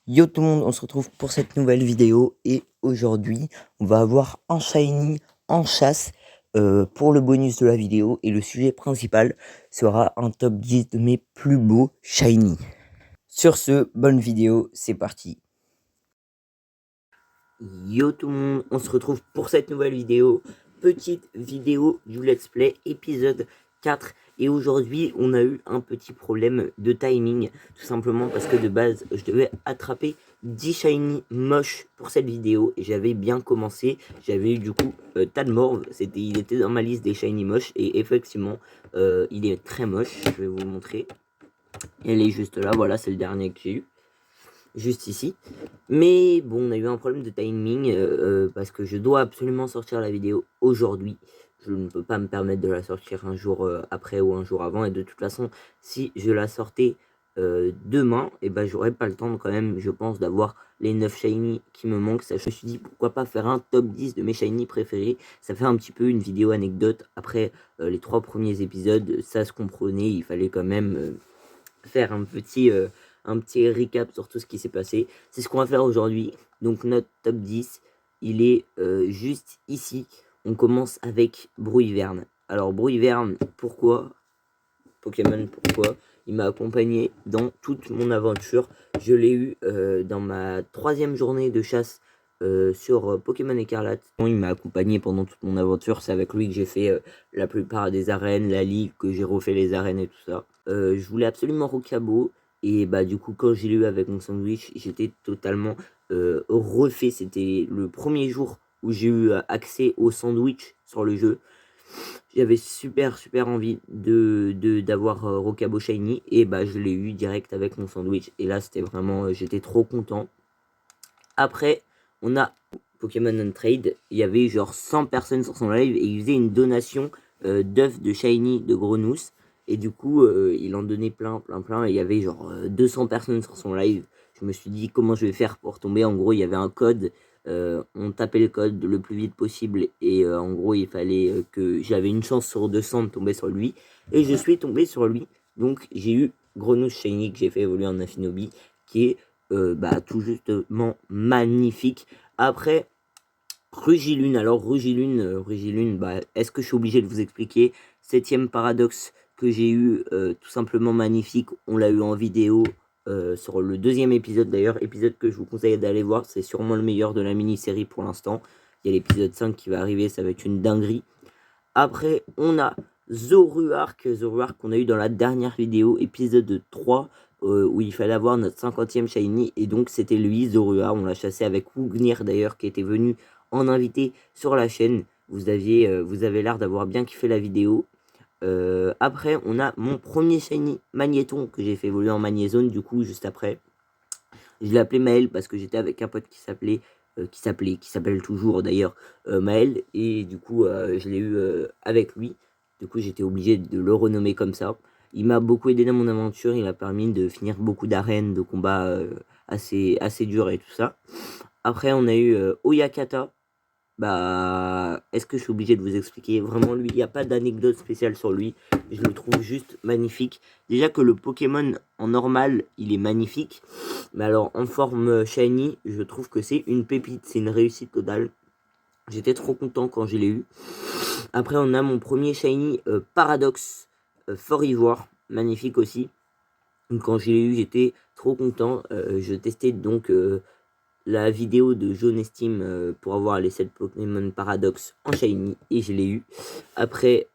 Yo tout le monde, on se retrouve pour cette nouvelle vidéo et aujourd'hui on va avoir un shiny en chasse pour le bonus de la vidéo et le sujet principal sera un top 10 de mes plus beaux shiny. Sur ce, bonne vidéo, c'est parti. Yo tout le monde, on se retrouve pour cette nouvelle vidéo, petite vidéo du let's play épisode 4 et aujourd'hui on a eu un petit problème de timing tout simplement parce que de base je devais attraper 10 shiny moches pour cette vidéo et j'avais bien commencé, j'avais eu du coup Tadmorve, il était dans ma liste des shiny moches et effectivement il est très moche, je vais vous le montrer, elle est juste là, voilà c'est le dernier que j'ai eu. Juste ici, mais bon on a eu un problème de timing parce que je dois absolument sortir la vidéo aujourd'hui, je ne peux pas me permettre de la sortir un jour après ou un jour avant et de toute façon si je la sortais demain et ben j'aurais pas le temps quand même je pense d'avoir les 9 shiny qui me manquent. Ça, je me suis dit pourquoi pas faire un top 10 de mes shiny préférés, ça fait un petit peu une vidéo anecdote après les 3 premiers épisodes, ça se comprenait, il fallait quand même faire un petit recap sur tout ce qui s'est passé. C'est ce qu'on va faire aujourd'hui. Donc notre top 10, il est juste ici. On commence avec Brouilleverne. Alors Brouilleverne, pourquoi Pokémon, pourquoi il m'a accompagné dans toute mon aventure. Je l'ai eu dans ma 3e journée de chasse sur Pokémon Écarlate. Il m'a accompagné pendant toute mon aventure. C'est avec lui que j'ai fait la plupart des arènes, la ligue, que j'ai refait les arènes et tout ça. Je voulais absolument Rocabo. Et bah du coup quand j'ai eu avec mon sandwich, j'étais totalement refait. C'était le premier jour où j'ai eu accès au sandwich sur le jeu. J'avais super envie d'avoir Rocabo Shiny et bah je l'ai eu direct avec mon sandwich et là c'était vraiment j'étais trop content. Après on a Pokémon Untrade, il y avait genre 100 personnes sur son live et il faisait une donation d'œufs de Shiny de Grenousse et du coup il en donnait plein et il y avait genre 200 personnes sur son live. Je me suis dit comment je vais faire pour tomber, en gros il y avait un code. On tapait le code le plus vite possible et en gros il fallait que j'avais une chance sur 200 de tomber sur lui et je suis tombé sur lui, donc j'ai eu Grenouille Shiny que j'ai fait évoluer en Affinobi qui est tout justement magnifique. Après Rugilune, alors Rugilune, est-ce que je suis obligé de vous expliquer? 7e paradoxe que j'ai eu, tout simplement magnifique, on l'a eu en vidéo sur le 2e épisode d'ailleurs, épisode que je vous conseille d'aller voir, c'est sûrement le meilleur de la mini-série pour l'instant. Il y a l'épisode 5 qui va arriver, ça va être une dinguerie. Après, on a Zoruark qu'on a eu dans la dernière vidéo, épisode 3, où il fallait avoir notre 50e shiny, et donc c'était lui, Zoruark, on l'a chassé avec Wugnir d'ailleurs, qui était venu en invité sur la chaîne. Vous avez l'air d'avoir bien kiffé la vidéo. Après, on a mon premier shiny Magnéton, que j'ai fait évoluer en Magnézone, du coup, juste après. Je l'ai appelé Maël parce que j'étais avec un pote qui s'appelle toujours d'ailleurs Maël, et du coup je l'ai eu avec lui, du coup j'étais obligé de le renommer comme ça. Il m'a beaucoup aidé dans mon aventure, il m'a permis de finir beaucoup d'arènes, de combats assez durs et tout ça. Après on a eu Oyakata. Bah, est-ce que je suis obligé de vous expliquer? Vraiment, lui, il n'y a pas d'anecdote spéciale sur lui. Je le trouve juste magnifique. Déjà que le Pokémon en normal, il est magnifique. Mais alors, en forme shiny, je trouve que c'est une pépite. C'est une réussite totale. J'étais trop content quand je l'ai eu. Après, on a mon premier shiny Paradox Fort Ivoire. Magnifique aussi. Quand je l'ai eu, j'étais trop content. Je testais donc la vidéo de Jaune Estime pour avoir les 7 Pokémon Paradox en Shiny et je l'ai eu. Après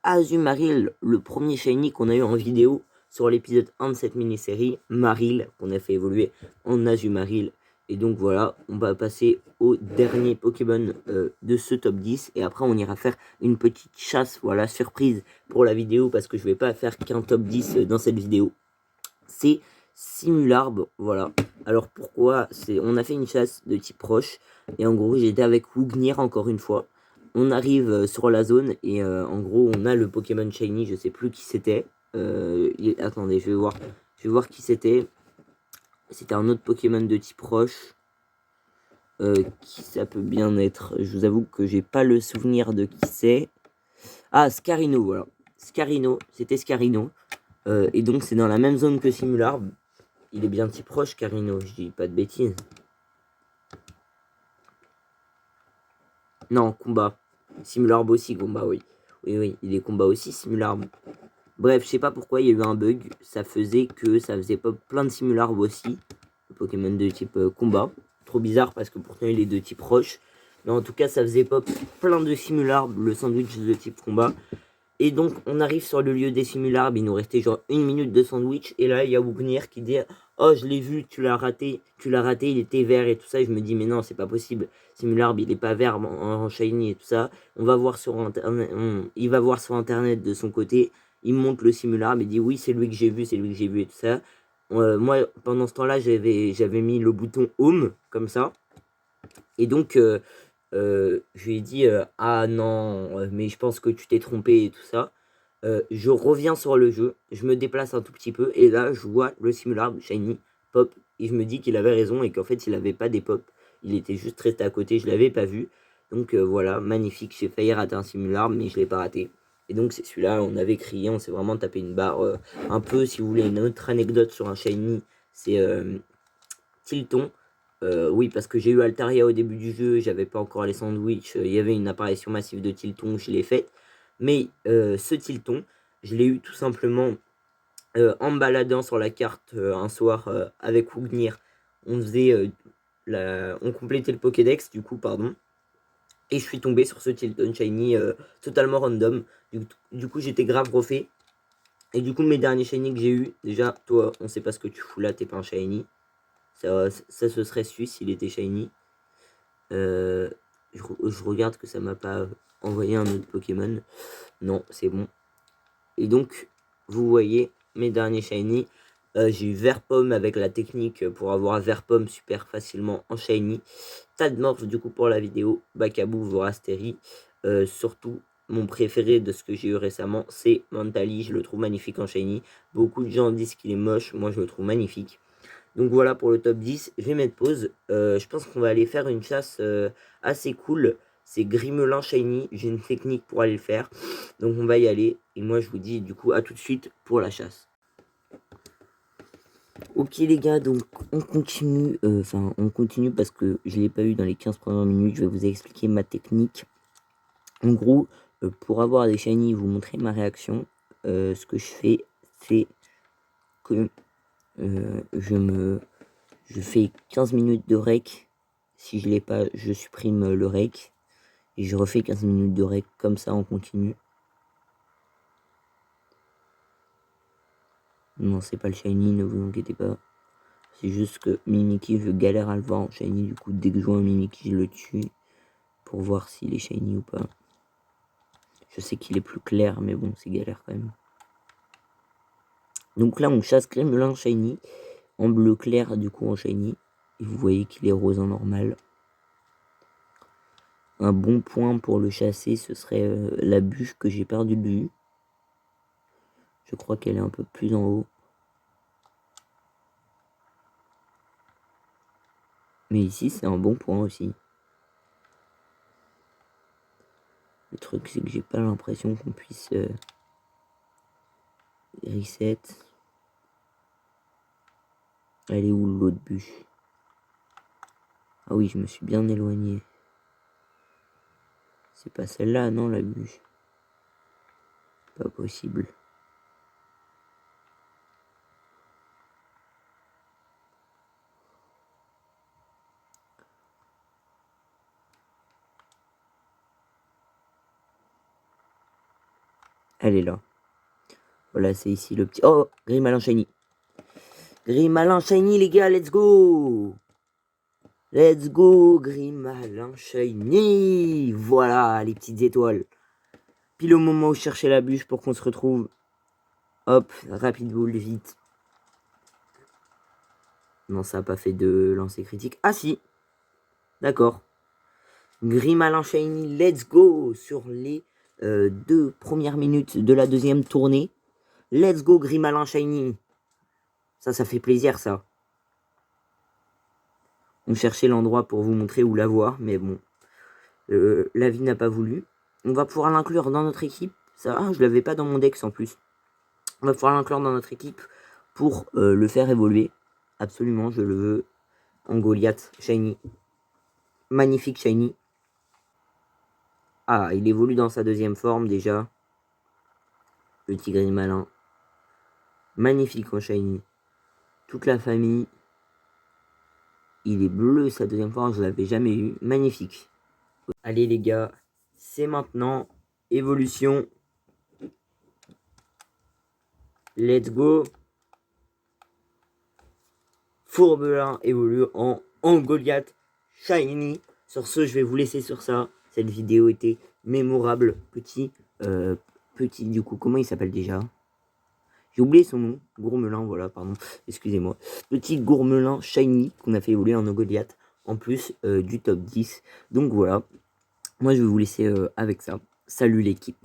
Azumarill, le premier Shiny qu'on a eu en vidéo sur l'épisode 1 de cette mini-série, Marill, qu'on a fait évoluer en Azumarill. Et donc voilà, on va passer au dernier Pokémon de ce top 10 et après on ira faire une petite chasse, voilà, surprise pour la vidéo parce que je vais pas faire qu'un top 10 dans cette vidéo. C'est Simularbe, voilà. Alors pourquoi? On a fait une chasse de type roche et en gros j'étais avec Wugnir encore une fois. On arrive sur la zone et en gros on a le Pokémon Shiny, je sais plus qui c'était. Attendez, je vais voir qui c'était. C'était un autre Pokémon de type roche. Qui ça peut bien être? Je vous avoue que j'ai pas le souvenir de qui c'est. Ah, Scarino, voilà. Scarino, c'était Scarino. Et donc c'est dans la même zone que Simularbe. Il est bien type roche, Carino, je dis pas de bêtises. Non, combat. Simularbe aussi, combat, oui. Oui, il est combat aussi, Simularbe. Bref, je sais pas pourquoi il y a eu un bug. Ça faisait pas plein de Simularbe aussi. Le Pokémon de type combat. Trop bizarre parce que pourtant il est de type roche. Mais en tout cas, ça faisait pas plein de Simularbe, le sandwich de type combat. Et donc, on arrive sur le lieu des Simularbes. Il nous restait genre 1 minute de sandwich. Et là, il y a Wugnir qui dit: oh, je l'ai vu, tu l'as raté, il était vert et tout ça. Et je me dis: mais non, c'est pas possible. Simularbe, il est pas vert en shiny et tout ça. On va voir sur internet, il va voir sur internet de son côté. Il monte le Simularbe et dit: oui, c'est lui que j'ai vu, et tout ça. Moi, pendant ce temps-là, j'avais mis le bouton Home, comme ça. Et donc, je lui ai dit: ah non, mais je pense que tu t'es trompé et tout ça. Je reviens sur le jeu, je me déplace un tout petit peu, et là, je vois le Simularbe shiny pop, et je me dis qu'il avait raison, et qu'en fait, il avait pas des pop. Il était juste resté à côté, je l'avais pas vu. Donc voilà, magnifique, j'ai failli rater un Simularbe, mais je l'ai pas raté. Et donc c'est celui-là, on avait crié, on s'est vraiment tapé une barre. Un peu, si vous voulez, une autre anecdote sur un shiny, c'est Tilton. Oui, parce que j'ai eu Altaria au début du jeu, j'avais pas encore les sandwichs, il y avait une apparition massive de Tilton, je l'ai faite. Mais ce Tilton, je l'ai eu tout simplement en me baladant sur la carte un soir avec Wugnir. On faisait on complétait le Pokédex, du coup, pardon. Et je suis tombé sur ce Tilton Shiny totalement random. Du coup, j'étais grave refait. Et du coup, mes derniers Shiny que j'ai eu, déjà, toi, on sait pas ce que tu fous là, t'es pas un Shiny. Ça se serait su s'il était Shiny. Je regarde que ça m'a pas envoyé un autre Pokémon. Non, c'est bon. Et donc, vous voyez mes derniers shiny. J'ai eu vert pomme avec la technique pour avoir vert pomme super facilement en shiny. Tadmorph du coup pour la vidéo. Bakabou, Vorasteri. Surtout, mon préféré de ce que j'ai eu récemment, c'est Mentali. Je le trouve magnifique en shiny. Beaucoup de gens disent qu'il est moche. Moi, je le trouve magnifique. Donc voilà pour le top 10. Je vais mettre pause. Je pense qu'on va aller faire une chasse assez cool. C'est Grimelin Shiny. J'ai une technique pour aller le faire. Donc on va y aller. Et moi je vous dis du coup à tout de suite pour la chasse. Ok les gars, donc on continue. On continue parce que je ne l'ai pas eu dans les 15 premières minutes. Je vais vous expliquer ma technique. En gros, pour avoir des shiny, vous montrer ma réaction. Ce que je fais, c'est que je fais 15 minutes de rec. Si je l'ai pas, je supprime le rec. Et je refais 15 minutes de rec comme ça en continu. Non, c'est pas le shiny, ne vous inquiétez pas. C'est juste que Mimikyu, je galère à le voir en shiny. Du coup, dès que je vois un Mimikyu, je le tue. Pour voir s'il est shiny ou pas. Je sais qu'il est plus clair, mais bon, c'est galère quand même. Donc là, on chasse Grimelin shiny. En bleu clair, du coup, en shiny. Et vous voyez qu'il est rose en normal. Un bon point pour le chasser, ce serait la bûche que j'ai perdu de vue. Je crois qu'elle est un peu plus en haut. Mais ici, c'est un bon point aussi. Le truc, c'est que j'ai pas l'impression qu'on puisse reset. Elle est où l'autre bûche? Ah oui, je me suis bien éloigné. C'est pas celle-là, non, la bûche. Pas possible. Elle est là. Voilà, c'est ici le petit... Oh, Grimalin Shiny. Grimalin Shiny, les gars, let's go. Let's go, Grimalin Shiny. Voilà, les petites étoiles. Pile au moment où je cherchais la bûche pour qu'on se retrouve. Hop, rapide boule, vite. Non, ça n'a pas fait de lancer critique. Ah si. D'accord. Grimalin Shiny, let's go. Sur les 2 premières minutes de la deuxième tournée. Let's go, Grimalin Shiny. Ça fait plaisir, ça. On cherchait l'endroit pour vous montrer où l'avoir, mais bon. La vie n'a pas voulu. On va pouvoir l'inclure dans notre équipe. Ça, je l'avais pas dans mon dex en plus. On va pouvoir l'inclure dans notre équipe pour le faire évoluer. Absolument, je le veux. En Goliath, shiny. Magnifique shiny. Ah, il évolue dans sa deuxième forme déjà. Le tigre malin. Magnifique en shiny. Toute la famille. Il est bleu, sa deuxième forme, je ne l'avais jamais eu. Magnifique. Allez les gars, c'est maintenant. Évolution. Let's go. Fourbelin évolue en Goliath shiny. Sur ce, je vais vous laisser sur ça. Cette vidéo était mémorable. Petit, du coup, comment il s'appelle déjà? J'ai oublié son nom. Gourmelin, voilà, pardon. Excusez-moi. Petit Gourmelin shiny qu'on a fait évoluer en Goliath. En plus du top 10. Donc voilà. Moi, je vais vous laisser avec ça. Salut l'équipe.